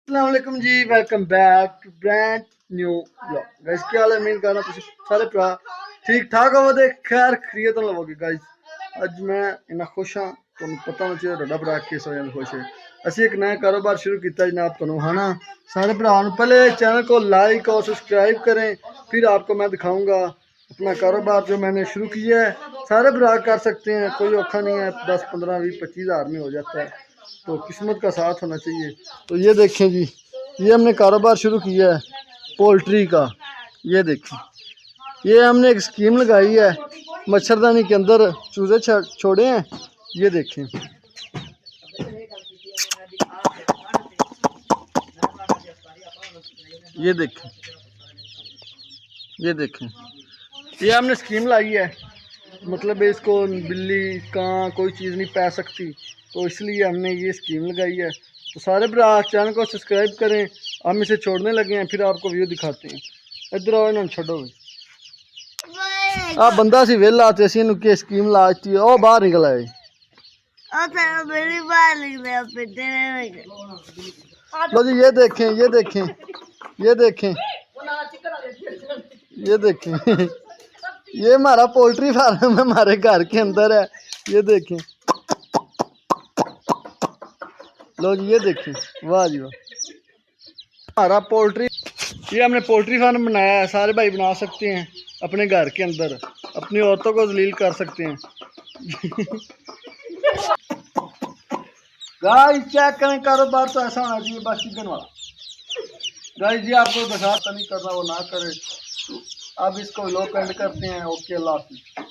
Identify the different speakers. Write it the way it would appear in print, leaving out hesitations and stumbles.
Speaker 1: अस्सलाम जी, welcome back to brand new vlog. Guys क्या हाल है? उम्मीद करना तुम सारे भरा ठीक ठाक होवोगे, खैर खैरियत लवोगे। गाइस अज मैं इन्ना खुश हाँ, तुहानू पता होना चाहिए ਤੁਹਾਡਾ ਭਰਾ किस वजह खुश है। ਅਸੀਂ एक नया कारोबार शुरू किया जनाब, तुहानू है ना सारे भरावां पहले चैनल को लाइक और सब्सक्राइब करें, फिर आपको मैं दिखाऊंगा अपना कारोबार जो मैंने शुरू किया है। सारे भरा कर सकते हैं, कोई औखा नहीं है, 10 15 20 25 हज़ार में हो जाता है, तो किस्मत का साथ होना चाहिए। तो ये देखें जी, ये हमने कारोबार शुरू किया है पोल्ट्री का। ये देखें, ये हमने एक स्कीम लगाई है, मच्छरदानी के अंदर चूजे छोड़े हैं। ये देखें, ये देखें, ये देखें, ये हमने स्कीम लाई है। मतलब इसको बिल्ली कां कोई चीज़ नहीं पै सकती, तो इसलिए हमने ये स्कीम लगाई है। तो सारे भरा चैनल को सब्सक्राइब करें। हम इसे छोड़ने लगे हैं, फिर आपको व्यू दिखाते हैं। इधर आओ, इन्होंने छोड़ो। आ बंदा सी वेला ते असीं इहनूं की स्कीम लाती है, ओ बाहर निकल आए। लो जी, ये देखें, ये देखें, ये देखें, ये देखें, ये हमारा पोल्ट्री फार्म है, हमारे घर के अंदर है। ये देखें, लो जी, ये देखें, वाह जी वाह, हमारा पोल्ट्री, ये हमने पोल्ट्री फार्म बनाया है। सारे भाई बना सकते हैं अपने घर के अंदर, अपनी औरतों को जलील कर सकते हैं। गाइस चेक करें, कारोबार तो ऐसा होना चाहिए बस चिकन वाला। गाइस जी आपको दिखाता नहीं कर रहा, वो ना करे। तो अब इसको लोग एंड करते हैं। ओके, अल्लाह हाफिज़।